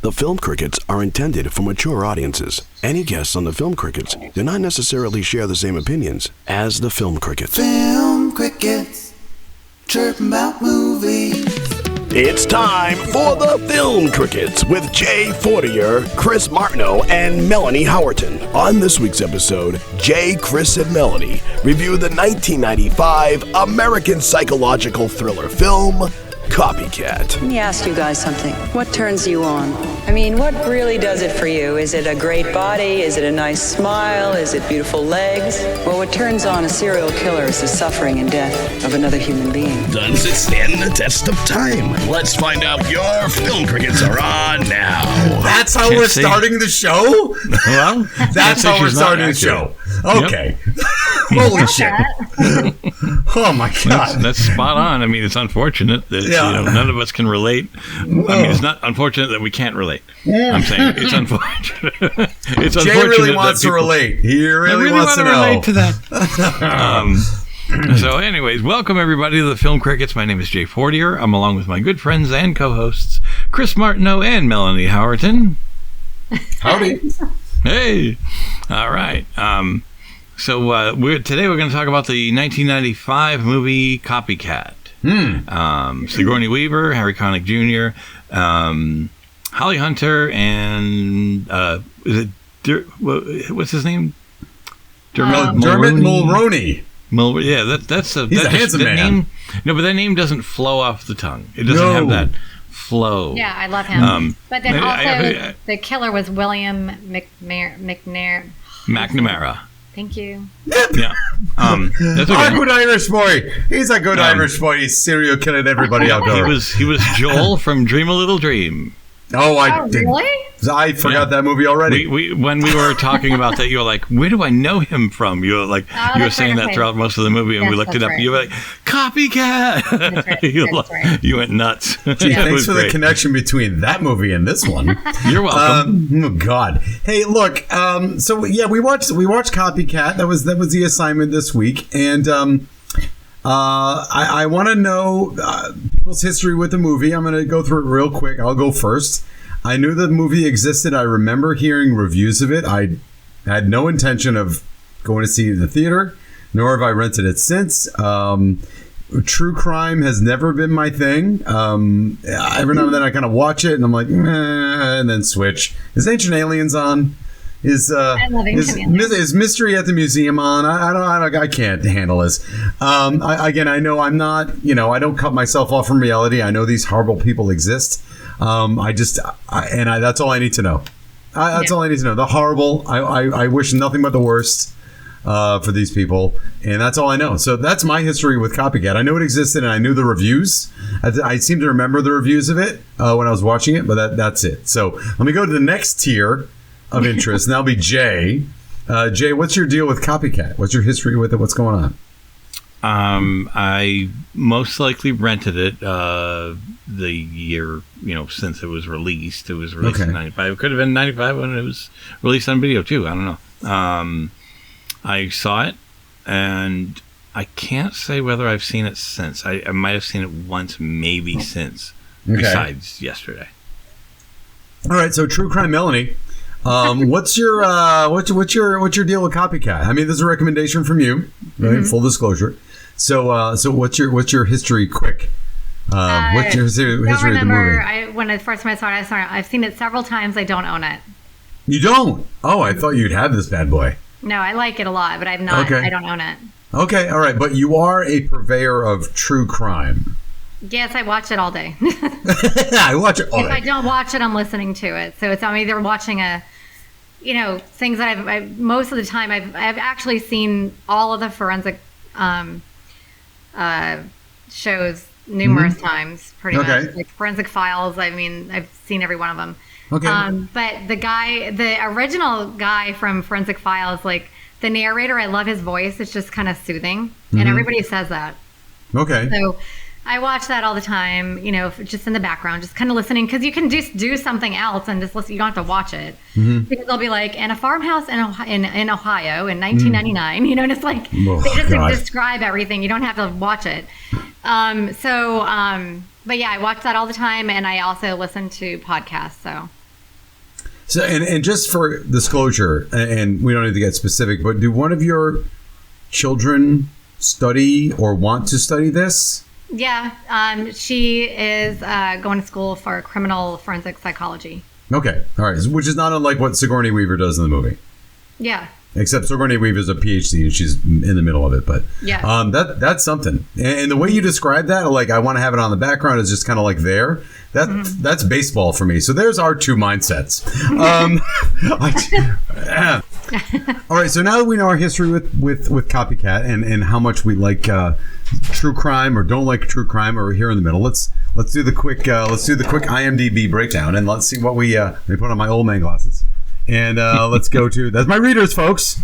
The Film Crickets are intended for mature audiences. Any guests on the Film Crickets do not necessarily share the same opinions as the Film Crickets. Film Crickets, chirping about movies. It's time for the Film Crickets with Jay Fortier, Chris Martineau, and Melanie Howerton. On this week's episode, Jay, Chris, and Melanie review the 1995 American psychological thriller film, Copycat. Let me ask you guys something. What turns you on? I mean, what really does it for you? Is it a great body? Is it a nice smile? Is it beautiful legs? Well, what turns on a serial killer is the suffering and death of another human being. Does it stand the test of time? Let's find out. Your Film Crickets are on now. That's how we're starting the show? Well, that's how we're starting the show. Okay. Yep. Holy shit. Oh my God. That's spot on. I mean, it's unfortunate that none of us can relate. I mean, it's not unfortunate that we can't relate. I'm saying it's unfortunate. It's Jay unfortunate really wants to relate. He really wants to know. Relate to that. So anyways, welcome everybody to the Film Crickets. My name is Jay Fortier. I'm along with my good friends and co-hosts, Chris Martineau and Melanie Howerton. Howdy. Hey. All right. So today we're going to talk about the 1995 movie Copycat. Sigourney Weaver, Harry Connick Jr., Holly Hunter, and is it what's his name? Dermot Mulroney. That's a handsome man. Name, no, but that name doesn't flow off the tongue. It doesn't have that flow. Yeah, I love him. But then also the killer was William McNamara. Thank you. Yeah. That's okay. A good Irish boy. He's a good Irish boy. He's serial killing everybody out there. He was Joel from Dream a Little Dream. Really? I forgot that movie already. When we were talking about that, you were like, "Where do I know him from?" You were like, you were saying that throughout most of the movie, and we looked it up. Right. You were like, "Copycat!" That's right. You went nuts. Gee, thanks for the connection between that movie and this one. You're welcome. Oh God! Hey, look. We watched Copycat. That was the assignment this week, and I want to know people's history with the movie. I'm going to go through it real quick. I'll go first. I knew the movie existed. I remember hearing reviews of it. I had no intention of going to see it in the theater, nor have I rented it since. True crime has never been my thing. Every now and then I kind of watch it, and I'm like, and then switch. Is Ancient Aliens on? Is Mystery at the Museum on? I can't handle this. I know I'm not. I don't cut myself off from reality. I know these horrible people exist. That's all I need to know. That's all I need to know. The horrible. I wish nothing but the worst for these people, and that's all I know. So that's my history with Copycat. I knew it existed, and I knew the reviews. I seem to remember the reviews of it when I was watching it, but that's it. So let me go to the next tier of interest, and that'll be Jay. Jay, what's your deal with Copycat? What's your history with it? What's going on? I most likely rented it the year, since it was released. It was released in 95. It could have been 95 when it was released on video, too. I don't know. I saw it, and I can't say whether I've seen it since. I might have seen it once, maybe since, besides yesterday. All right, so True Crime Melanie. What's your deal with Copycat? I mean, there's a recommendation from you, right? Full disclosure. So what's your history? Quick. What's your history of the movie? When I saw it, I've seen it several times. I don't own it. You don't? Oh, I thought you'd have this bad boy. No, I like it a lot, but I'm not. I don't own it. Okay, all right, but you are a purveyor of true crime. Yes, I watch it all day. I watch it all day. If I don't watch it, I'm listening to it. So I'm either watching things that I've most of the time I've actually seen all of the forensic shows numerous times, pretty much. Like Forensic Files. I mean, I've seen every one of them. Okay. But the original guy from Forensic Files, like the narrator, I love his voice. It's just kind of soothing, and everybody says that. Okay. So I watch that all the time, just in the background, just kind of listening, because you can just do something else and just listen. You don't have to watch it. Because they'll be like, in a farmhouse in Ohio in 1999, and it's like, they just describe everything. You don't have to watch it. But yeah, I watch that all the time, and I also listen to podcasts, so. So, and just for disclosure, and we don't need to get specific, but do one of your children study or want to study this? Yeah, she is going to school for criminal forensic psychology. Okay, all right, which is not unlike what Sigourney Weaver does in the movie. Yeah. Except Sigourney Weaver's a PhD and she's in the middle of it, but yeah, that's something. And the way you describe that, like I want to have it on the background, is just kind of like there. That's baseball for me. So there's our two mindsets. All right, so now that we know our history with Copycat and how much we like true crime or don't like true crime, or here in the middle, let's do the quick IMDb breakdown, and let's see what we let me put on my old man glasses. And let's go to, that's my readers, folks.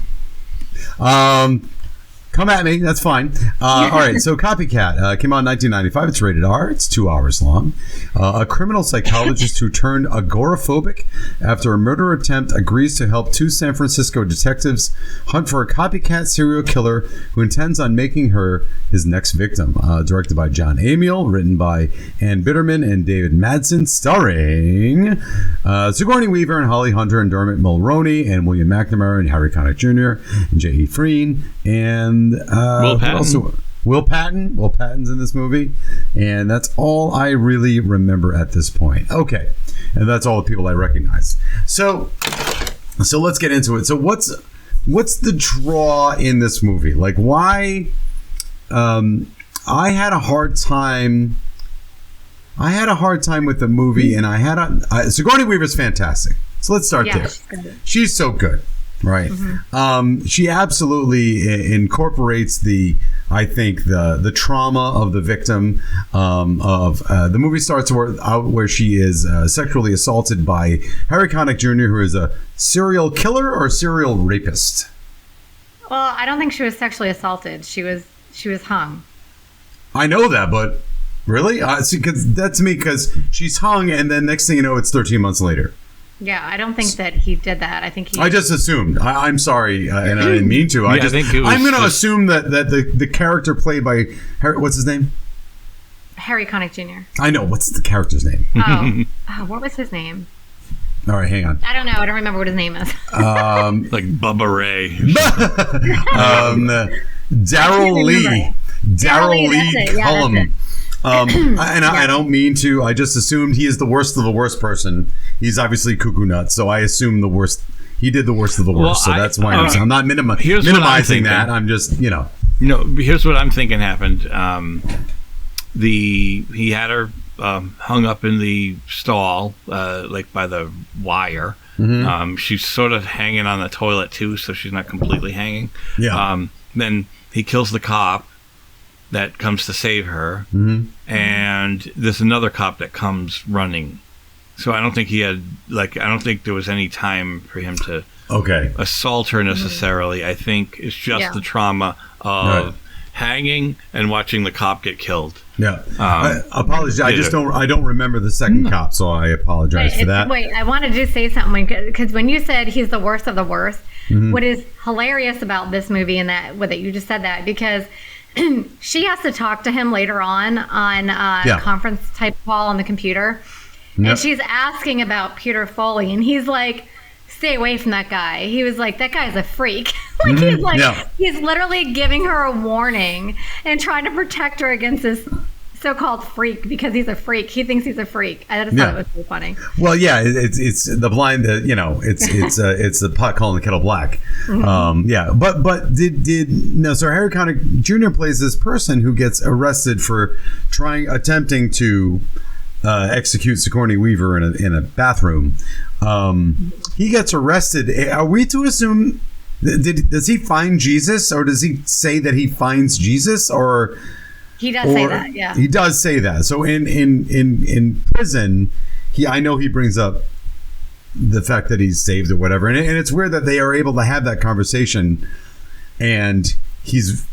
Come at me, that's fine. All right, so Copycat came out in 1995. It's rated R. It's 2 hours long. A criminal psychologist who turned agoraphobic after a murder attempt agrees to help two San Francisco detectives hunt for a copycat serial killer who intends on making her his next victim. Directed by John Amiel, written by Ann Bitterman and David Madsen, starring Sigourney Weaver and Holly Hunter and Dermot Mulroney and William McNamara and Harry Connick Jr. and J.E. Freen and Will Patton. Will Patton's in this movie, and that's all I really remember at this point. Okay, and that's all the people I recognize. So let's get into it. So what's the draw in this movie? Like, why? I had a hard time with the movie, and Sigourney Weaver's fantastic. So let's start there. She's so good. Right. Mm-hmm. She absolutely incorporates the trauma of the victim. The movie starts where she is sexually assaulted by Harry Connick Jr., who is a serial killer or serial rapist. Well, I don't think she was sexually assaulted. She was hung. I know that, but really? See, that's me, because she's hung, and then next thing you know, it's 13 months later. Yeah, I don't think that he did that. I think I just assumed. I'm sorry, and I didn't mean to. I'm going to assume that the character played by Harry, what's his name? Harry Connick Jr. I know. What's the character's name? Oh, what was his name? All right, hang on. I don't know. I don't remember what his name is. Like Bubba Ray. Daryl Lee. Daryl Lee Cullum. I don't mean to. I just assumed he is the worst of the worst person. He's obviously cuckoo nuts, so I assume the worst. He did the worst of the worst, so that's why I'm not minimizing that. I'm just, here's what I'm thinking happened. He had her hung up in the stall, like by the wire. Mm-hmm. She's sort of hanging on the toilet too, so she's not completely hanging. Yeah. Then he kills the cop that comes to save her, and there's another cop that comes running. So I don't think I don't think there was any time for him to assault her necessarily. I think it's just the trauma of hanging and watching the cop get killed. Yeah. I apologize. I don't remember the second cop, so I apologize for that. Wait, I wanted to say something, because when you said he's the worst of the worst, what is hilarious about this movie and that you just said that, because she has to talk to him later on conference type call on the computer. Yep. And she's asking about Peter Foley, and he's like, stay away from that guy. He was like, that guy's a freak. He's literally giving her a warning and trying to protect her against this so-called freak, because he's a freak. He thinks he's a freak. I just thought it was so funny. Well, yeah, it's the blind, it's the pot calling the kettle black. Mm-hmm. But so Harry Connick Jr. plays this person who gets arrested for attempting to execute Sigourney Weaver in a bathroom. He gets arrested. Are we to assume? Does he find Jesus, or does he say that he finds Jesus, or? He does say that, yeah. He does say that. So in prison, I know he brings up the fact that he's saved or whatever, and it's weird that they are able to have that conversation. And he's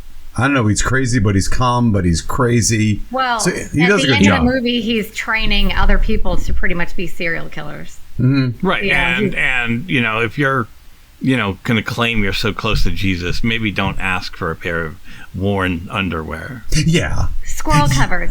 crazy, but he's calm, but he's crazy. Well, so he does a good job. At the end of the movie, he's training other people to pretty much be serial killers. Mm-hmm. Right, yeah, and if you're going to claim you're so close to Jesus, maybe don't ask for a pair of worn underwear. Yeah. Squirrel covers.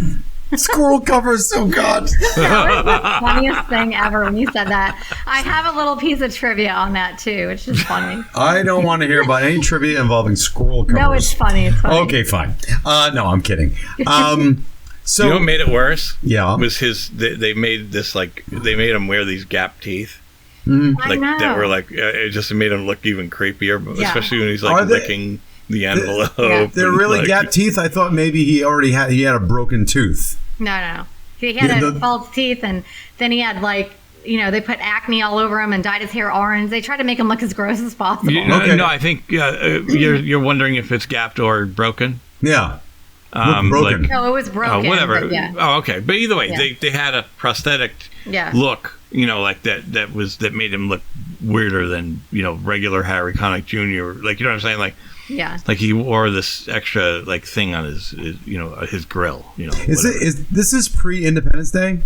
Squirrel covers, oh God. That was the funniest thing ever when you said that. I have a little piece of trivia on that too, which is funny. I don't want to hear about any trivia involving squirrel covers. No, it's funny. It's funny. Okay, fine. No, I'm kidding. So You know what made it worse? Yeah. Was they made this they made him wear these gap teeth. I know. That were it just made him look even creepier, Yeah. especially when he's Are they- licking the envelope. Yeah. they're really gap teeth. I thought maybe he had a broken tooth. No. He had false teeth, and then he had they put acne all over him and dyed his hair orange. They tried to make him look as gross as possible. Okay. No, I think you're wondering if it's gapped or broken. Yeah. Broken. No, it was broken. Whatever. but yeah. Oh, okay. But either way, Yeah. they had a prosthetic Yeah. look, that made him look weirder than regular Harry Connick Jr. You know what I'm saying? Yeah. He wore this extra thing on his his grill. Is this pre-Independence Day?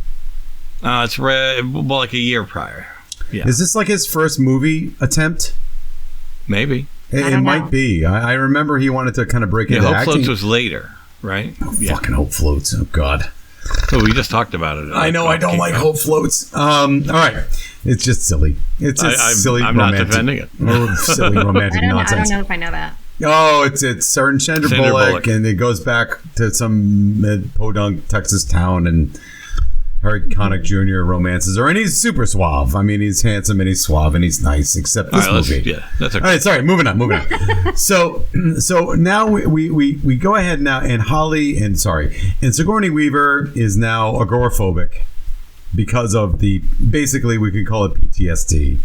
It's a year prior. Yeah. Is this his first movie attempt? Maybe. It don't might know. be. I remember he wanted to kind of break Yeah, into Hope acting. Floats was later, right? Fucking Hope Floats. Oh God. So we just talked about it. I know. I don't like Hope Floats. All right. It's just silly. It's silly. I'm romantic, not defending it. Silly romantic I nonsense. don't know if I know that. Oh, it's Sandra Sandra Bullock, Bullock. and it goes back to some podunk Texas town, and Harry Connick Jr. romances her, and he's super suave. I mean, he's handsome and he's suave and he's nice, except this movie. That's okay. All right, sorry, moving on. So now we go ahead now, and Sigourney Weaver is now agoraphobic because of basically we could call it PTSD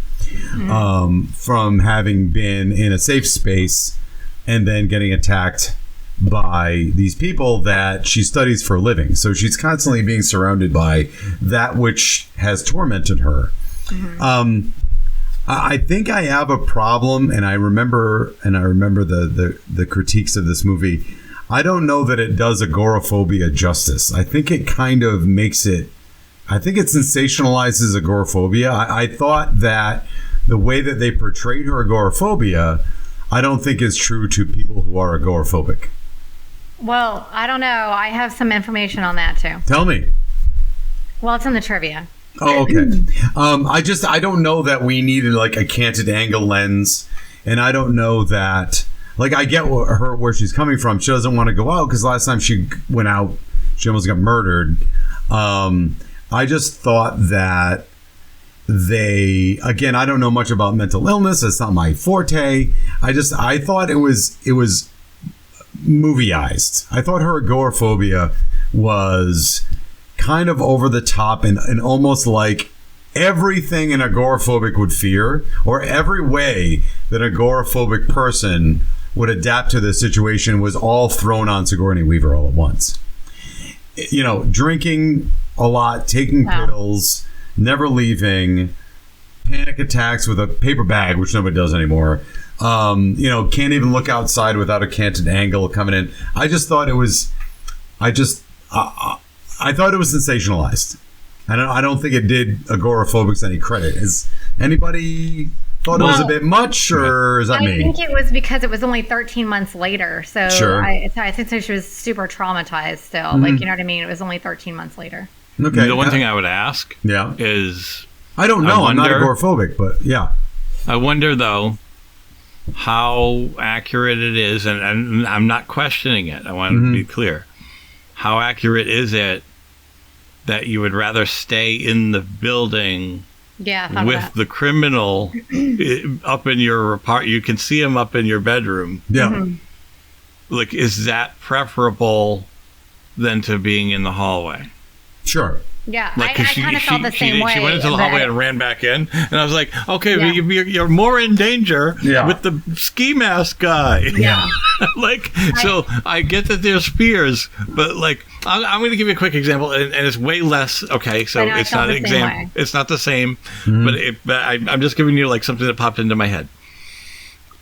from having been in a safe space and then getting attacked by these people that she studies for a living. So she's constantly being surrounded by that which has tormented her. I think I have a problem, and I remember the critiques of this movie. I don't know that it does agoraphobia justice. I think it kind of makes it. I think it sensationalizes agoraphobia. I thought that the way that they portrayed her agoraphobia, I don't think is true to people who are agoraphobic. Well, I don't know. I have some information on that too. Tell me. Well, it's in the trivia. Oh, okay. I don't know that we needed a canted angle lens, and I don't know that. I get where she's coming from. She doesn't want to go out because last time she went out, she almost got murdered. I just thought that I don't know much about mental illness. It's not my forte. I thought it was movieized. I thought her agoraphobia was kind of over the top and almost like everything an agoraphobic would fear, or every way that an agoraphobic person would adapt to the situation was all thrown on Sigourney Weaver all at once. Drinking a lot, taking pills, never leaving, panic attacks with a paper bag, which nobody does anymore. Can't even look outside without a canted angle coming in. I just thought it was, I thought it was sensationalized. I don't think it did agoraphobics any credit. Is anybody thought it was a bit much, or is that me? I think it was because it was only 13 months later. So Sure. I think so she was super traumatized still. You know what I mean? It was only 13 months later. Okay. The one thing I would ask Yeah. is, I don't know. I'm not wonder- agoraphobic, but yeah. I wonder though how accurate it is, and I'm not questioning it. I want to be clear. How accurate is it that you would rather stay in the building Yeah, I thought with of that. the criminal up in your apartment? You can see him up in your bedroom. Yeah. Is that preferable than to being in the hallway? Sure. Yeah, I 'cause kind of felt the same way. She went into the but- hallway and ran back in, and I was like, "Okay, Yeah. you're more in danger Yeah. with the ski mask guy." Yeah. So I get that there's fears, but I'm going to give you a quick example, and it's way less. Okay, so I know, I it's felt not the an same example. way. It's not the same, but I'm just giving you something that popped into my head.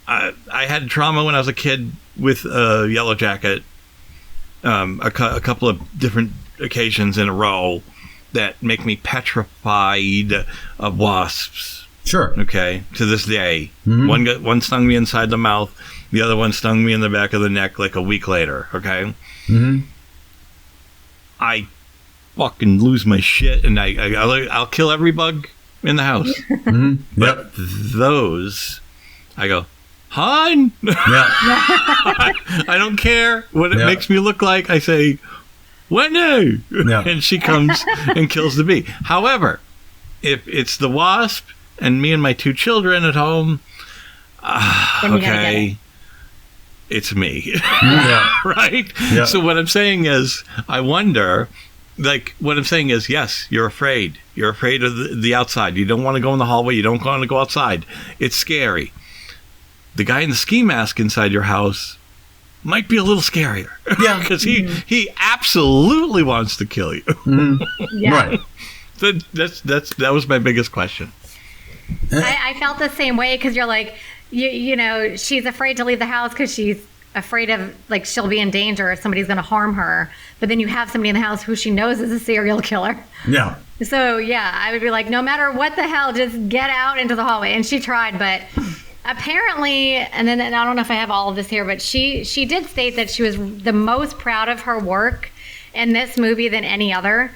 I had trauma when I was a kid with a Yellow Jacket, a couple of different occasions in a row that make me petrified of wasps. Sure. Okay, to this day. One stung me inside the mouth. The other one stung me in the back of the neck a week later. Okay. I fucking lose my shit, and I'll kill every bug in the house. Mm-hmm. But those, I go, hon. Yeah. I don't care what it makes me look like. I say, Wendy, and she comes and kills the bee. However, if it's the wasp and me and my 2 children at home, okay, it's me. Right? Yeah. So what I'm saying is, I wonder, like, what I'm saying is, yes, you're afraid. You're afraid of the outside. You don't want to go in the hallway. You don't want to go outside. It's scary. The guy in the ski mask inside your house might be a little scarier. Yeah. Because he absolutely wants to kill you. Yeah. Right. That was my biggest question. I felt the same way, because you're like, you know, she's afraid to leave the house because she's afraid of, like, she'll be in danger, somebody's going to harm her. But then you have somebody in the house who she knows is a serial killer. Yeah. So, yeah, I would be like, no matter what the hell, just get out into the hallway. And she tried, but apparently, and I don't know if I have all of this here, but she did state that she was the most proud of her work in this movie than any other,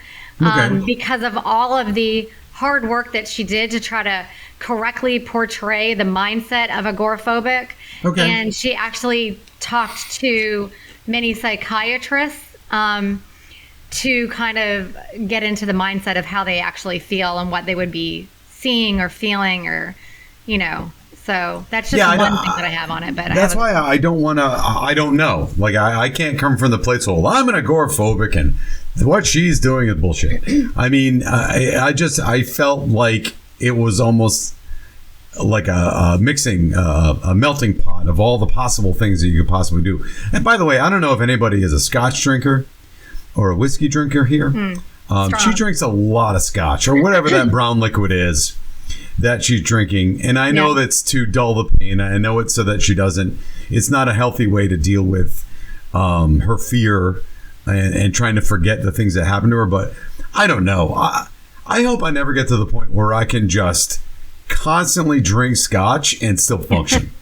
because of all of the hard work that she did to try to correctly portray the mindset of agoraphobic. Okay. And she actually talked to many psychiatrists to kind of get into the mindset of how they actually feel and what they would be seeing or feeling, or, you know. So that's just one thing that I have on it. But that's why I don't want to. I don't know. Like, I can't come from the place. Well, I'm an agoraphobic, and what she's doing is bullshit. I mean, I felt like it was almost like a mixing, a melting pot of all the possible things that you could possibly do. And by the way, I don't know if anybody is a Scotch drinker or a whiskey drinker here. She drinks a lot of Scotch, or whatever that brown liquid is that she's drinking, and I know that's to dull the pain. I know it's so that she doesn't. It's not a healthy way to deal with her fear and trying to forget the things that happened to her. But I don't know. I hope I never get to the point where I can just constantly drink Scotch and still function.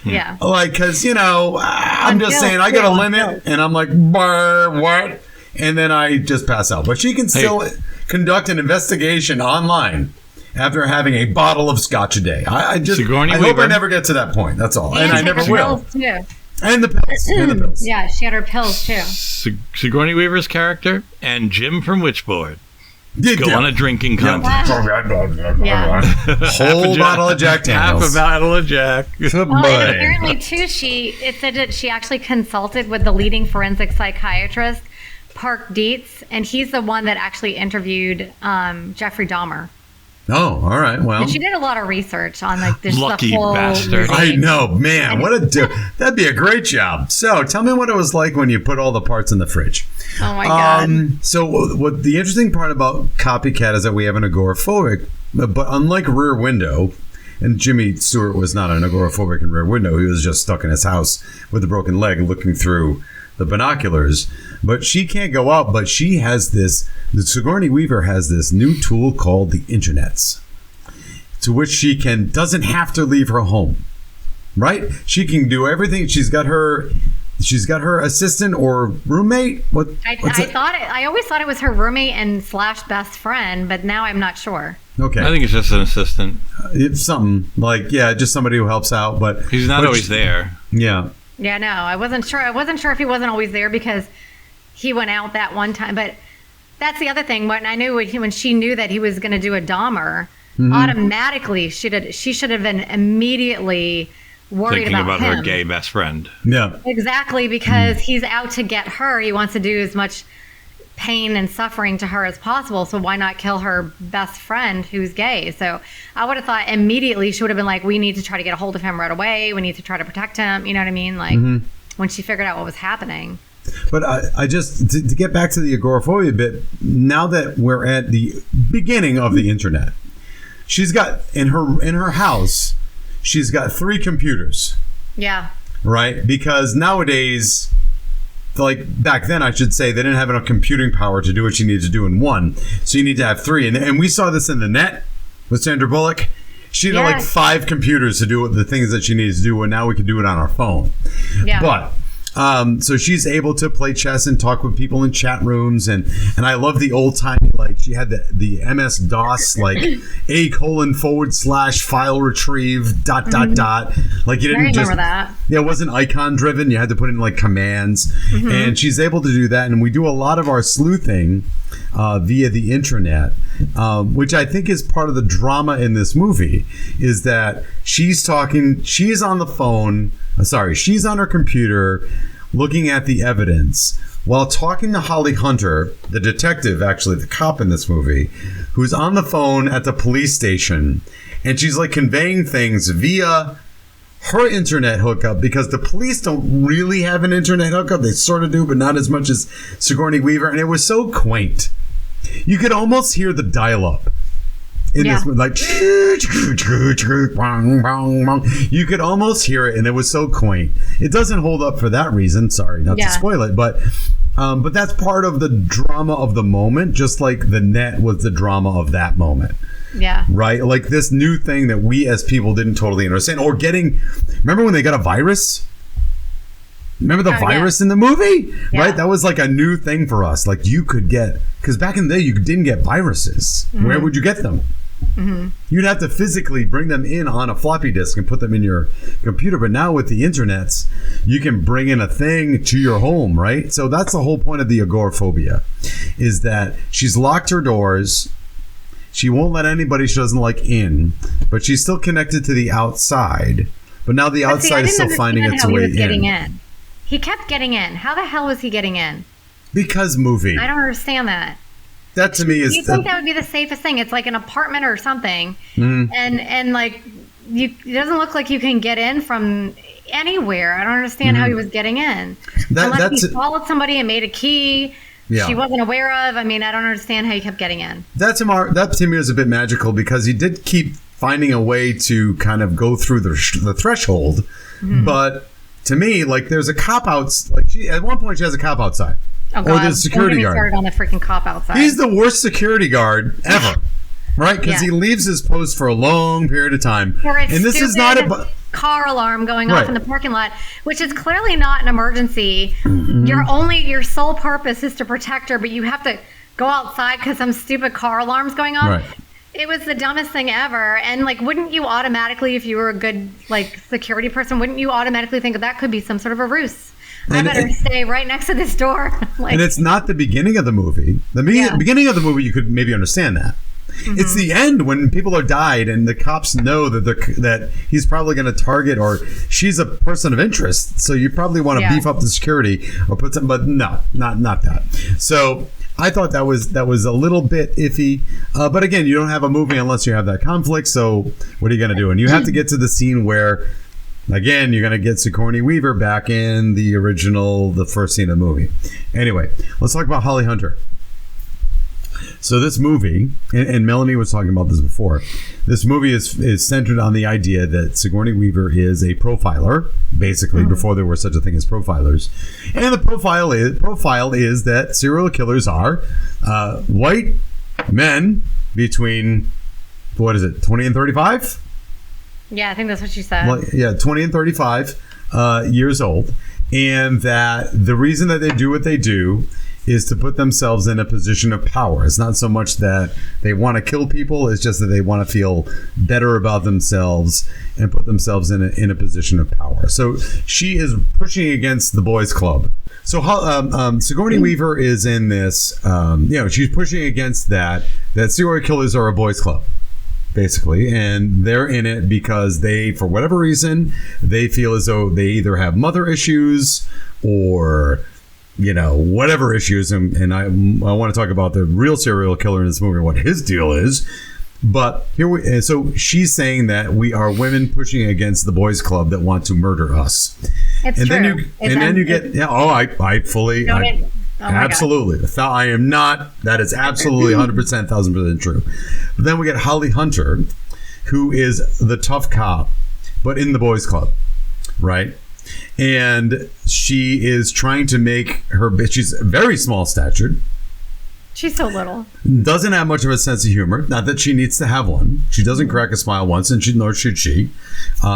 Yeah, like, because, you know, I'm just saying, I got a limit, and I'm like, what? And then I just pass out. But she can still conduct an investigation online after having a bottle of Scotch a day. I hope I never get to that point. That's all. And I never will. Too. And the pills. Yeah, she had her pills too. Sigourney Weaver's character and Jim from Witchboard go on a drinking contest. Whole bottle of Jack Daniels. Half a bottle of Jack. Well, and apparently too, it said that she actually consulted with the leading forensic psychiatrist, Park Dietz, and he's the one that actually interviewed Jeffrey Dahmer. Oh, all right. Well, and she did a lot of research on, like, this lucky whole bastard. I know, man. That'd be a great job. So, tell me what it was like when you put all the parts in the fridge. Oh my god. So, what the interesting part about Copycat is that we have an agoraphobic, but unlike Rear Window, and Jimmy Stewart was not an agoraphobic in Rear Window. He was just stuck in his house with a broken leg, looking through the binoculars. But she can't go out, but she has Sigourney Weaver has this new tool called the internets, to which she doesn't have to leave her home, right? She can do everything. She's got her assistant or roommate. I always thought it was her roommate and / best friend, but now I'm not sure. Okay. I think it's just an assistant. It's something like, just somebody who helps out, but he's not always there. Yeah. Yeah, no, I wasn't sure. I wasn't sure if he wasn't always there because he went out that one time. But that's the other thing. When I knew when she knew that he was going to do a Dahmer, automatically she should have been immediately worried thinking about him. Her gay best friend. Yeah, exactly, because he's out to get her. He wants to do as much pain and suffering to her as possible. So why not kill her best friend who's gay? So I would have thought immediately she would have been like, we need to try to get a hold of him right away. We need to try to protect him. You know what I mean? Like when she figured out what was happening. But I just, to get back to the agoraphobia bit, now that we're at the beginning of the internet, she's got in her house, she's got 3 computers. Yeah. Right? Because nowadays, like back then, I should say, they didn't have enough computing power to do what you need to do in one. So you need to have 3. And we saw this in The Net with Sandra Bullock. She had like 5 computers to do the things that she needs to do, and now we can do it on our phone. Yeah. But So she's able to play chess and talk with people in chat rooms, and I love the old timey, like she had the MS DOS, like // retrieve ... Like you didn't just that. Yeah, it wasn't icon driven. You had to put in like commands, and she's able to do that. And we do a lot of our sleuthing via the internet, which I think is part of the drama in this movie. Is that she's on the phone. She's on her computer looking at the evidence while talking to Holly Hunter, the detective, actually the cop in this movie, who's on the phone at the police station, and she's like conveying things via her internet hookup, because the police don't really have an internet hookup. They sort of do, but not as much as Sigourney Weaver. And it was so quaint. You could almost hear the dial-up in this, like you could almost hear it, and it was so quaint. It doesn't hold up for that reason. Sorry, not to spoil it, but that's part of the drama of the moment, just like the net was the drama of that moment. Yeah. Right? Like this new thing that we as people didn't totally understand. Or remember when they got a virus? Remember the virus in the movie? Yeah. Right? That was like a new thing for us. Like you could because back in the day you didn't get viruses. Where would you get them? You'd have to physically bring them in on a floppy disk and put them in your computer. But now with the internets, you can bring in a thing to your home, right? So that's the whole point of the agoraphobia, is that she's locked her doors. She won't let anybody she doesn't like in, but she's still connected to the outside. But now the outside is still finding its way in. He kept getting in. How the hell was he getting in? Because movie. I don't understand that. That to me is... You think that would be the safest thing? It's like an apartment or something. And like, it doesn't look like you can get in from anywhere. I don't understand how he was getting in. Unless he followed somebody and made a key she wasn't aware of. I mean, I don't understand how he kept getting in. That to me was a bit magical, because he did keep finding a way to kind of go through the threshold. But to me, like, there's a cop outside. Like, at one point she has a cop outside. Oh, God. Or there's a security guard. Started on the freaking cop outside. He's the worst security guard ever. Right? Because he leaves his post for a long period of time. And this is not a car alarm going off in the parking lot, which is clearly not an emergency. Your sole purpose is to protect her, but you have to go outside because some stupid car alarm's going on. It was the dumbest thing ever. And like, wouldn't you automatically, if you were a good like security person, wouldn't you automatically think that could be some sort of a ruse? I better stay right next to this door. And it's not the beginning of the movie. The beginning of the movie, you could maybe understand that. It's the end when people are died and the cops know that he's probably going to target, or she's a person of interest. So you probably want to beef up the security or put some, but no, not that. So I thought that was a little bit iffy. But again, you don't have a movie unless you have that conflict. So what are you going to do? And you have to get to the scene where, again, you're going to get Sigourney Weaver back in the first scene of the movie. Anyway, let's talk about Holly Hunter. So this movie, and Melanie was talking about this before, this movie is centered on the idea that Sigourney Weaver is a profiler, basically, before there were such a thing as profilers. And the profile is that serial killers are white men between, 20 and 35? Yeah, I think that's what she said. Well, yeah, 20 and 35 years old. And that the reason that they do what they do is to put themselves in a position of power. It's not so much that they want to kill people, it's just that they want to feel better about themselves and put themselves in a position of power. So she is pushing against the boys' club. So Sigourney Weaver is in this, she's pushing against that serial killers are a boys' club, basically, and they're in it because they, for whatever reason, they feel as though they either have mother issues or whatever issues, and I want to talk about the real serial killer in this movie, what his deal is. But so she's saying that we are women pushing against the boys' club that want to murder us. It's and true. Then you get I fully absolutely. I am not. That is absolutely 100%, 1,000% true. But then we get Holly Hunter, who is the tough cop, but in the boys' club, right? And she is trying to make she's very small statured. She's so little. Doesn't have much of a sense of humor. Not that she needs to have one. She doesn't crack a smile once, and nor should she.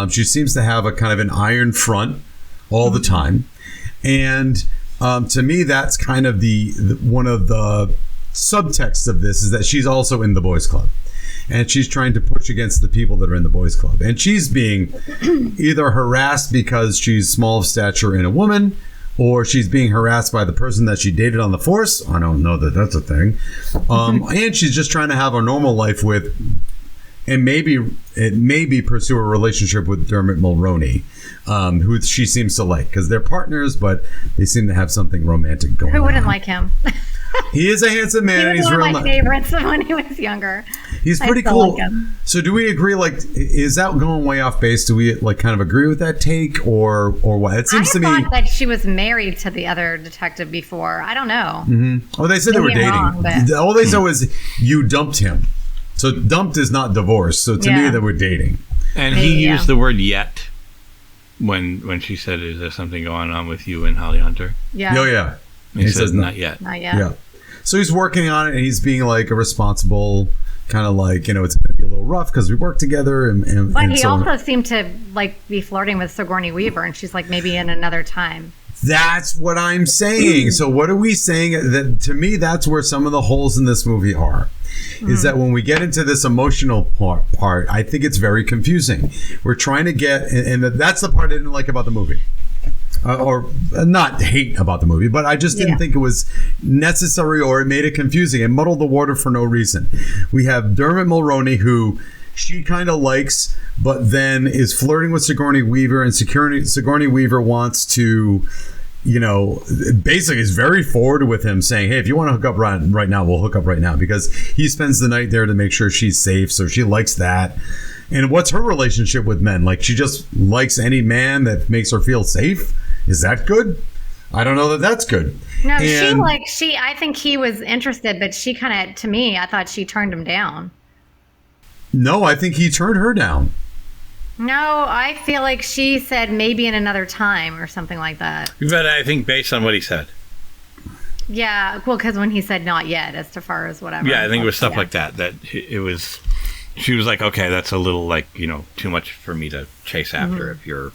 She seems to have a kind of an iron front all the time. And to me, that's kind of the one of the subtexts of this is that she's also in the boys club. And she's trying to push against the people that are in the boys club. And she's being either harassed because she's small of stature and a woman, or she's being harassed by the person that she dated on the force. I don't know that that's a thing. And she's just trying to have a normal life with, and maybe pursue a relationship with Dermot Mulroney, who she seems to like, because they're partners, but they seem to have something romantic going on. Who wouldn't like him? He is a handsome man. He was one of my favorites when he was younger. He's pretty cool. Like so do we agree, like, is that going way off base? Do we, like, kind of agree with that take, or what? It seems to me... I thought that she was married to the other detective before. I don't know. Mm-hmm. Oh, they said they were dating. Wrong, all they said was, you dumped him. So dumped is not divorce. So to me, they were dating. And he used the word yet when she said, is there something going on with you and Holly Hunter? Yeah. Oh, yeah. He says, not yet. Not yet. Yeah. So he's working on it, and he's being like a responsible kind of like, you know, it's going to be a little rough because we work together. But he so also seemed to like be flirting with Sigourney Weaver, and she's like, maybe in another time. That's what I'm saying. So what are we saying? That to me, that's where some of the holes in this movie are. Is that when we get into this emotional part, I think it's very confusing. We're trying to get, and that's the part I didn't like about the movie. Or not hate about the movie, but I just didn't think it was necessary, or it made it confusing. It muddled the water for no reason. We have Dermot Mulroney, who she kind of likes, but then is flirting with Sigourney Weaver, and Sigourney Weaver wants to, you know, basically is very forward with him, saying, hey, if you want to hook up right now, we'll hook up right now, because he spends the night there to make sure she's safe, so she likes that. And what's her relationship with men? Like, she just likes any man that makes her feel safe? Is that good? I don't know that that's good. No, I think he was interested, but she kind of, to me, I thought she turned him down. No, I think he turned her down. No, I feel like she said maybe in another time or something like that. But I think based on what he said. Yeah, well, because when he said not yet, as far as whatever. Yeah, I think it was stuff like that. That it was. She was like, okay, that's a little like, you know, too much for me to chase after if you're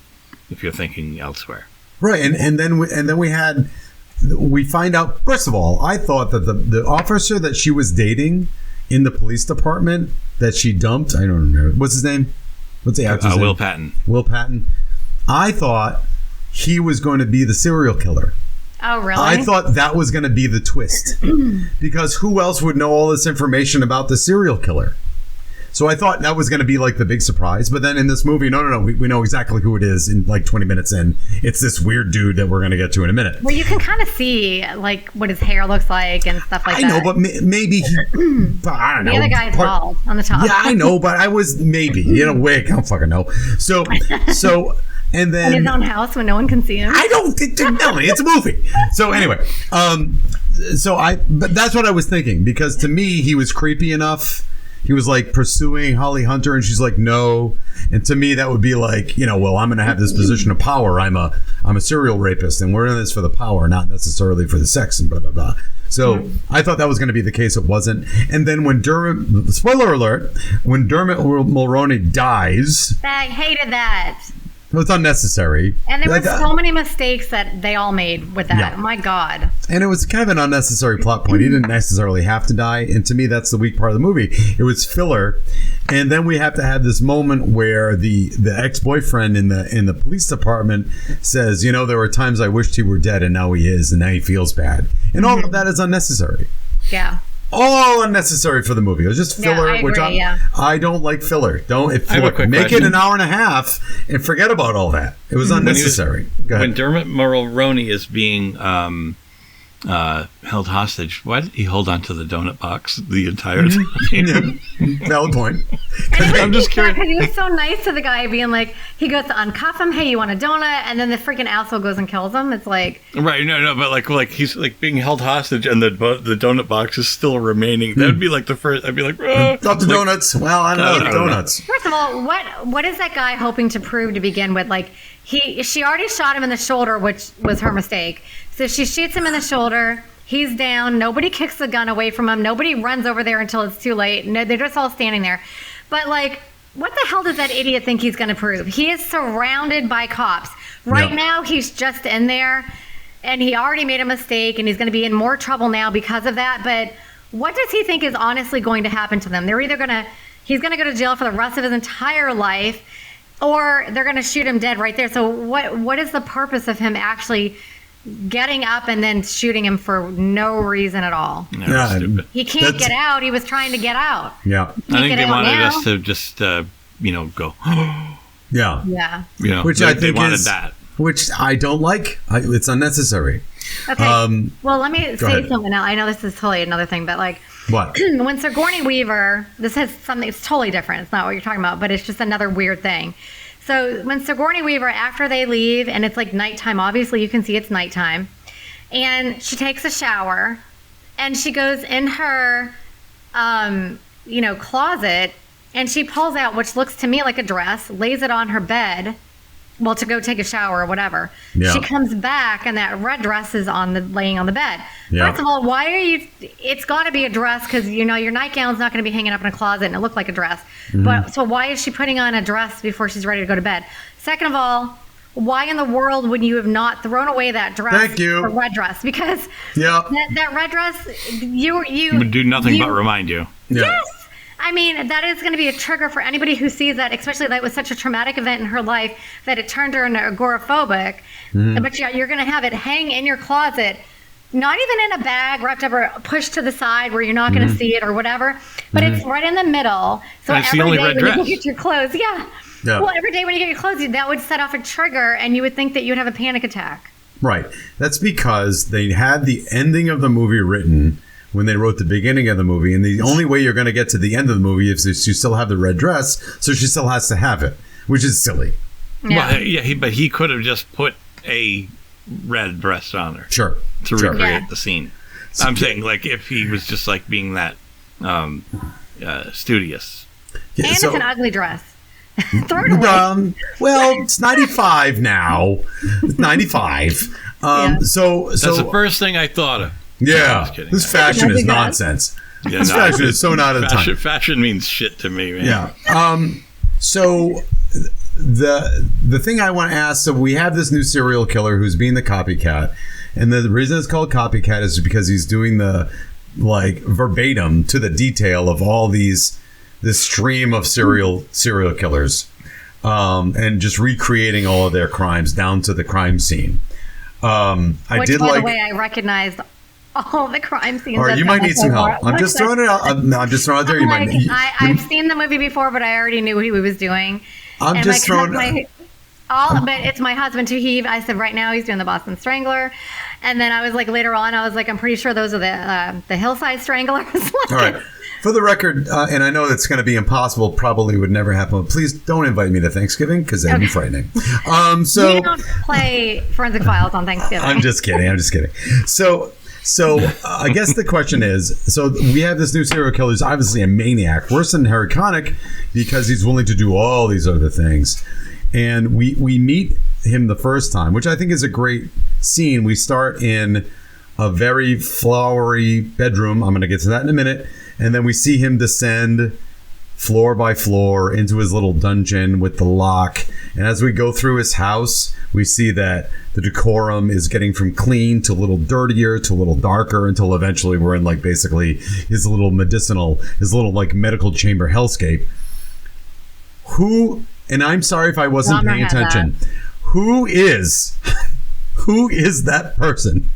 thinking elsewhere. Right, and then we find out. First of all, I thought that the officer that she was dating in the police department that she dumped, I don't remember what's his name. What's the actor's name? Will Patton. Will Patton. I thought he was going to be the serial killer. Oh, really? I thought that was going to be the twist, because who else would know all this information about the serial killer? So I thought that was going to be like the big surprise. But then in this movie, no. We know exactly who it is in like 20 minutes in. It's this weird dude that we're going to get to in a minute. Well, you can kind of see like what his hair looks like and stuff like that. I know, but maybe he... I don't know. The other guy's bald on the top. Yeah, I know, but I was maybe in a wig. I don't fucking know. So... And then in his own house when no one can see him. I don't think, Melanie, it's a movie. So anyway, but that's what I was thinking, because to me, he was creepy enough. He was like pursuing Holly Hunter, and she's like, no. And to me, that would be like, you know, well, I'm going to have this position of power. I'm a serial rapist, and we're in this for the power, not necessarily for the sex and blah, blah, blah. So I thought that was going to be the case. It wasn't. And then when spoiler alert, when Dermot Mulroney dies. I hated that. It was unnecessary. And there were so many mistakes that they all made with that. Yeah. Oh, my God. And it was kind of an unnecessary plot point. He didn't necessarily have to die. And to me, that's the weak part of the movie. It was filler. And then we have to have this moment where the ex-boyfriend in the police department says, you know, there were times I wished he were dead, and now he is, and now he feels bad. And all of that is unnecessary. Yeah. All unnecessary for the movie. It was just filler, I don't like filler. Make it an hour and a half and forget about all that. It was unnecessary. When Dermot Mulroney is being held hostage, why did he hold on to the donut box the entire time? Valid point. I'm just curious. Because he was so nice to the guy, being like, he goes to uncuff him. Hey, you want a donut? And then the freaking asshole goes and kills him. It's like, right? No, but like he's like being held hostage, and the donut box is still remaining. That would be like the first. I'd be like, stop the donuts. Well, I don't know donuts. First of all, what is that guy hoping to prove to begin with? Like she already shot him in the shoulder, which was her mistake. So she shoots him in the shoulder. He's down. Nobody kicks the gun away from him. Nobody runs over there until it's too late. No, they're just all standing there. But like, what the hell does that idiot think he's going to prove? He is surrounded by cops. Right now, he's just in there. and he already made a mistake, and he's going to be in more trouble now because of that. But what does he think is honestly going to happen to them? They're either he's going to go to jail for the rest of his entire life, or they're going to shoot him dead right there. So what is the purpose of him actually getting up and then shooting him for no reason at all? Stupid. He can't get out. He was trying to get out. Yeah. I think they wanted us to just, go. Yeah. Yeah. Which I think they wanted is that. Which I don't like. It's unnecessary. Okay. Well, let me say something now. I know this is totally another thing, but like, what? When Sigourney Weaver, this has something, it's totally different. It's not what you're talking about, but it's just another weird thing. So when Sigourney Weaver, after they leave, and it's like nighttime, obviously you can see it's nighttime, and she takes a shower, and she goes in her, closet, and she pulls out, which looks to me like a dress, lays it on her bed, well, to go take a shower or whatever. Yeah. She comes back, and that red dress is laying on the bed. Yeah. First of all, why are you? It's got to be a dress because your nightgown's not going to be hanging up in a closet and it looked like a dress. Mm-hmm. But so why is she putting on a dress before she's ready to go to bed? Second of all, why in the world would you have not thrown away that dress? Thank you. The red dress, because that red dress you would do nothing but remind you. Yeah. Yes. I mean, that is going to be a trigger for anybody who sees that, especially that was such a traumatic event in her life that it turned her into agoraphobic. Mm-hmm. But you're going to have it hang in your closet, not even in a bag wrapped up or pushed to the side where you're not going to see it or whatever, but it's right in the middle. So and it's every the only day red when dress. you get your clothes, well, every day when you get your clothes, that would set off a trigger, and you would think that you'd have a panic attack. Right. That's because they had the ending of the movie written when they wrote the beginning of the movie, and the only way you're going to get to the end of the movie is if you still have the red dress, so she still has to have it, which is silly. Yeah. Well, but he could have just put a red dress on her. Sure. To recreate the scene. I'm saying, like, if he was just like being that studious. Yeah, and it's an ugly dress. Throw it away. Well, it's 95 now. It's 95. So that's the first thing I thought of. Yeah, this fashion is nonsense. Yeah, this fashion is so not of the time. Fashion means shit to me, man. Yeah. So the thing I want to ask, so we have this new serial killer who's being the copycat, and the reason it's called Copycat is because he's doing the verbatim to the detail of all this stream of serial killers, and just recreating all of their crimes down to the crime scene. By the way, I recognized all the crime scenes. All right, you might need some help. I'm just throwing it out. No, I'm just throwing it out there. I've seen the movie before, but I already knew what he was doing. I'm just throwing. But it's my husband too. I said right now he's doing the Boston Strangler, and then I was like later on I was like I'm pretty sure those are the Hillside Stranglers. All right. For the record, and I know that's going to be impossible, probably would never happen, but please don't invite me to Thanksgiving because that'd be frightening. So we don't play Forensic Files on Thanksgiving. I'm just kidding. So I guess the question is, so we have this new serial killer who's obviously a maniac, worse than Harry Connick, because he's willing to do all these other things. And we meet him the first time, which I think is a great scene. We start in a very flowery bedroom. I'm going to get to that in a minute. And then we see him descend floor by floor into his little dungeon with the lock. And as we go through his house, we see that the decorum is getting from clean to a little dirtier to a little darker until eventually we're in basically his little medical chamber hellscape. And I'm sorry if I wasn't paying attention. Who is that person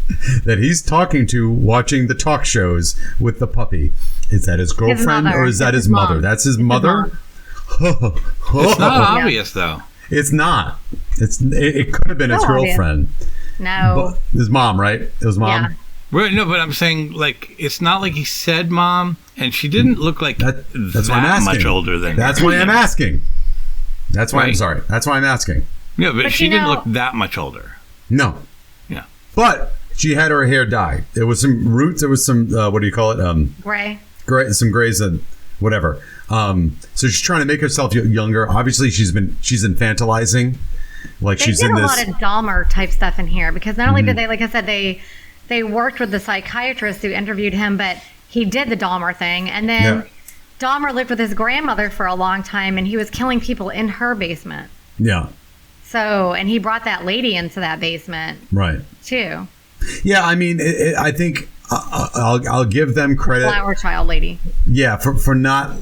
that he's talking to watching the talk shows with the puppy? Is that his girlfriend or is that his mother? That's his mother? It's not obvious, though. It's not. It could have been his girlfriend. No. But his mom, right? It was mom? Yeah. No, but I'm saying, it's not like he said mom, and she didn't look like that's why I'm asking. Much older than That's why I'm asking. That's why I'm sorry. That's why I'm asking. Yeah, but she didn't look that much older. No. Yeah. But she had her hair dyed. There was some roots. There was some, what do you call it? Gray. Some grays and whatever. So she's trying to make herself younger. Obviously, she's infantilizing. She's in this. They did a lot of Dahmer type stuff in here because not only did they, like I said, they worked with the psychiatrist who interviewed him, but he did the Dahmer thing, and then Dahmer lived with his grandmother for a long time, and he was killing people in her basement. Yeah. So, and he brought that lady into that basement. Right. Too. Yeah, I mean, I think I'll give them credit. Flower child lady. Yeah, for not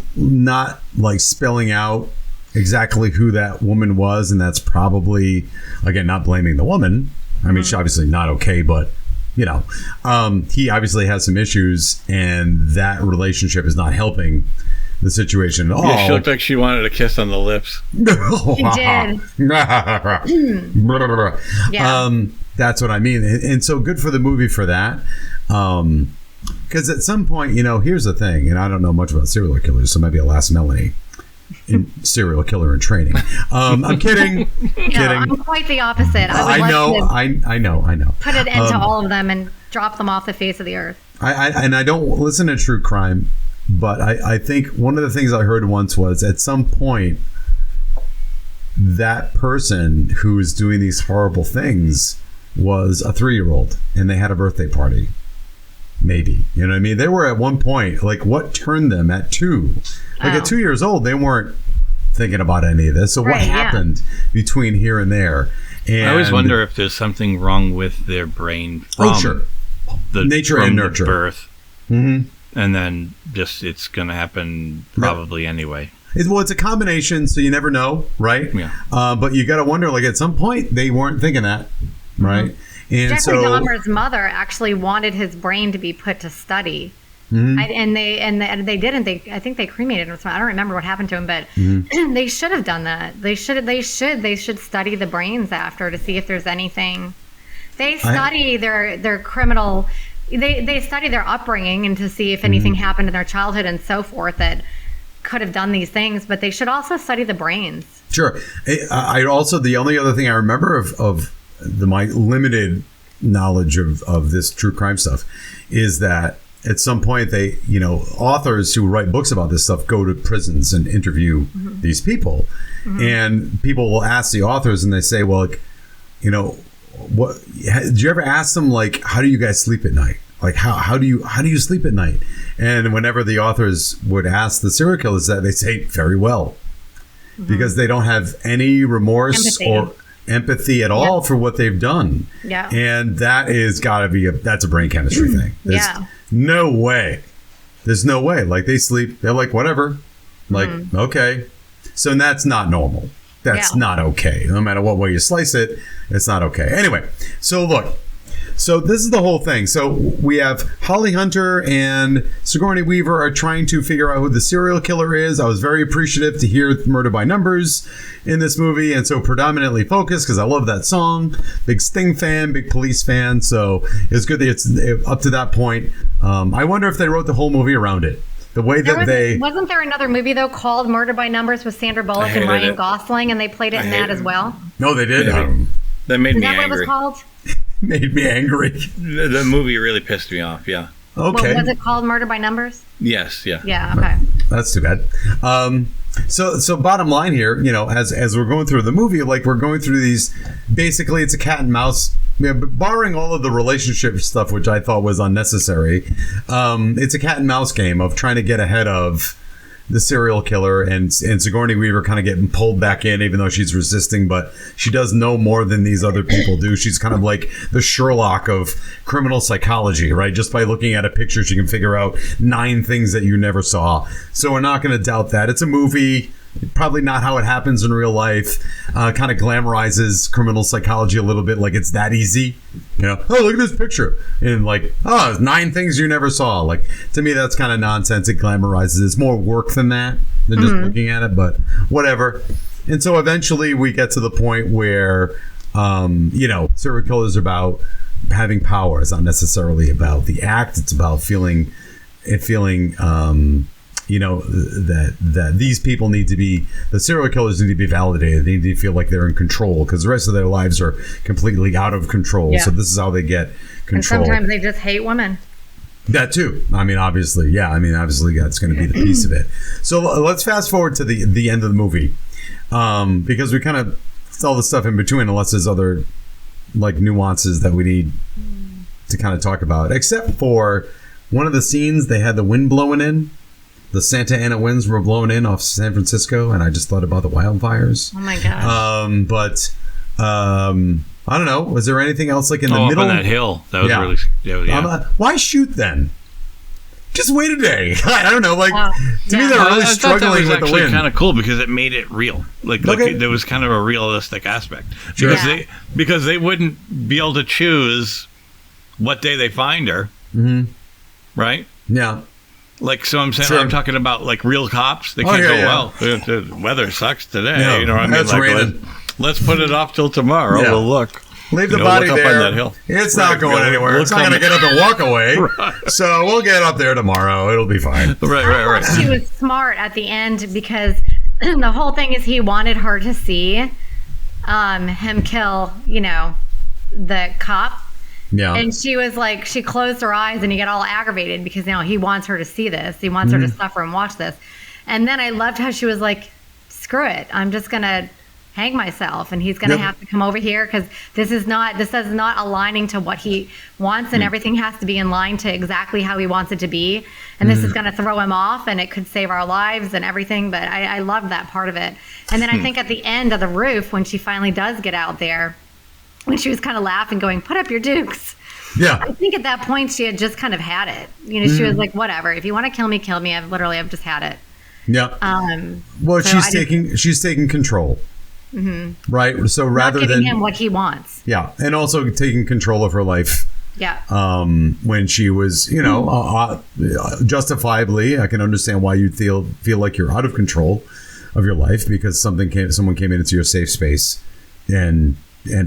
like spelling out exactly who that woman was, and that's probably, again, not blaming the woman. I mean, she's obviously not okay, but he obviously has some issues, and that relationship is not helping the situation at all. Yeah, she looked like she wanted a kiss on the lips. She did. Yeah. That's what I mean. And so good for the movie for that. Because at some point, here's the thing, and I don't know much about serial killers, so maybe I'll ask Melanie. Serial killer in training. I'm kidding. I'm quite the opposite. I know. Put it into all of them and drop them off the face of the earth. I don't listen to true crime, but I think one of the things I heard once was at some point that person who is doing these horrible things was a 3-year-old and they had a birthday party. Maybe. You know what I mean? They were at one point, like, what turned them at 2? Like, at 2 years old, they weren't thinking about any of this. So what happened between here and there? And I always wonder if there's something wrong with their brain from the nature from and the nurture. birth. Mm-hmm. And then just it's going to happen probably anyway. It's a combination, so you never know, right? Yeah. But you got to wonder, like, at some point, they weren't thinking that, right? Mm-hmm. And Jeffrey Dahmer's mother actually wanted his brain to be put to study, and they didn't. I think they cremated him. I don't remember what happened to him, but they should have done that. They should study the brains after to see if there's anything. They study their criminal. They study their upbringing and to see if anything happened in their childhood and so forth that could have done these things. But they should also study the brains. Sure. I also, the only other thing I remember of my limited knowledge of this true crime stuff is that at some point they, authors who write books about this stuff go to prisons and interview these people, and people will ask the authors and they say, well, like, what did you ever ask them, like, how do you guys sleep at night? Like, how do you sleep at night? And whenever the authors would ask the serial killers that, they say very well, because they don't have any remorse or empathy at all for what they've done. Yeah. And that is got to be that's a brain chemistry thing. There's no way. There's no way. Like, they sleep, they're like, whatever. Like, okay. So that's not normal. That's not okay. No matter what way you slice it, it's not okay. Anyway, so look. So this is the whole thing. So we have Holly Hunter and Sigourney Weaver are trying to figure out who the serial killer is. I was very appreciative to hear Murder by Numbers in this movie, and so predominantly focused because I love that song. Big Sting fan, big Police fan. So it's good that it's up to that point. I wonder if they wrote the whole movie around it. The way that wasn't there another movie though called Murder by Numbers with Sandra Bullock and Ryan Gosling, and they played it in that as well? No, they did. That made me angry. Is that what it was called? Made me angry. The movie really pissed me off. Yeah. Okay. Was it called Murder by Numbers? Yes. Yeah. Yeah. Okay. That's too bad. So bottom line here, as we're going through the movie, like, we're going through these. Basically, it's a cat and mouse. Barring all of the relationship stuff, which I thought was unnecessary, it's a cat and mouse game of trying to get ahead of the serial killer, and Sigourney Weaver kind of getting pulled back in, even though she's resisting, but she does know more than these other people do. She's kind of like the Sherlock of criminal psychology, right? Just by looking at a picture, she can figure out 9 things that you never saw. So we're not going to doubt that. It's a movie. Probably not how it happens in real life. Kind of glamorizes criminal psychology a little bit, like it's that easy. Oh, look at this picture. And like, 9 things you never saw. Like, to me, that's kind of nonsense. It glamorizes. It's more work than that, than just looking at it, but whatever. And so eventually we get to the point where, serial killers are about having power. It's not necessarily about the act. It's about feeling that these people need to be, the serial killers need to be validated. They need to feel like they're in control, because the rest of their lives are completely out of control. Yeah. So this is how they get control. And sometimes they just hate women. That too. I mean, obviously, that's going to be the piece of it. So let's fast forward to the end of the movie, because we kind of all the stuff in between, unless there's other like nuances that we need to kind of talk about. Except for one of the scenes, they had the wind blowing in. The Santa Ana winds were blowing in off San Francisco, and I just thought about the wildfires. Oh my gosh. I don't know. Was there anything else like in the middle? Up on that hill. That was really... Yeah. Why shoot then? Just wait a day. I don't know. Like to me, they're really struggling with the wind. Kind of cool because it made it real. Like there was kind of a realistic aspect because they wouldn't be able to choose what day they find her, right? Yeah. Like so, I'm saying I'm talking about like real cops. They can't go well. The weather sucks today. Yeah, you know what I mean? It's raining. Let's put it off till tomorrow. Yeah. We'll look. Leave the body look there. Up on that hill. It's not going anywhere. It's not going to get up and walk away. So we'll get up there tomorrow. It'll be fine. Right. She was smart at the end because the whole thing is he wanted her to see him kill, the cop. Yeah. And she was like, she closed her eyes and he got all aggravated because, he wants her to see this. He wants her to suffer and watch this. And then I loved how she was like, screw it. I'm just going to hang myself and he's going to have to come over here because this is not aligning to what he wants and everything has to be in line to exactly how he wants it to be. And this is going to throw him off and it could save our lives and everything. But I love that part of it. And then I think at the end of the roof, when she finally does get out there, when she was kind of laughing, going, put up your dukes. Yeah. I think at that point she had just kind of had it. She was like, whatever. If you want to kill me, kill me. I've just had it. Yeah. Well, so she's taking control. Mm-hmm. Right. So rather not giving than him what he wants. Yeah. And also taking control of her life. Yeah. When she was, justifiably, I can understand why you'd feel like you're out of control of your life because someone came into your safe space and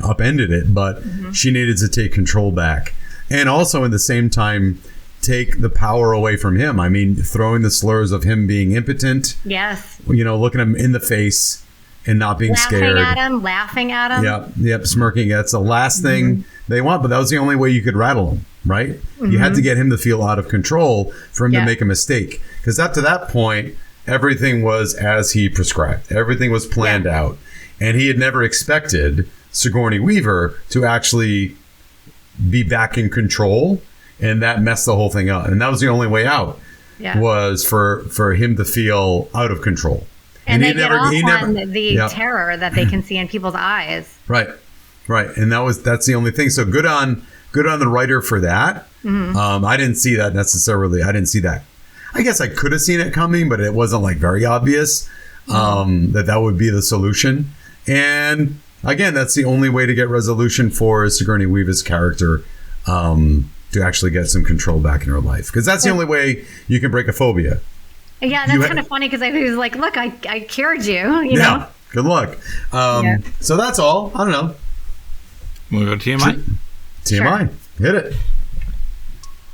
upended it, but she needed to take control back. And also in the same time take the power away from him. I mean, throwing the slurs of him being impotent. Yes. Looking him in the face and not being scared. Laughing at him. Yep, smirking. That's the last thing they want, but that was the only way you could rattle him, right? You had to get him to feel out of control for him to make a mistake. Because up to that point, everything was as he prescribed. Everything was planned out. And he had never expected Sigourney Weaver to actually be back in control, and that messed the whole thing up. And that was the only way out, was for him to feel out of control. And they get off on the terror that they can see in people's eyes. Right. And that's the only thing. So good on the writer for that. I didn't see that necessarily. I didn't see that. I guess I could have seen it coming, but it wasn't like very obvious that would be the solution. And again, that's the only way to get resolution for Sigourney Weaver's character to actually get some control back in her life. Because that's the only way you can break a phobia. Yeah, that's kind of funny because I was like, look, I cured you, you know? Good luck. So that's all. I don't know. We'll go to TMI? TMI. Sure. Hit it.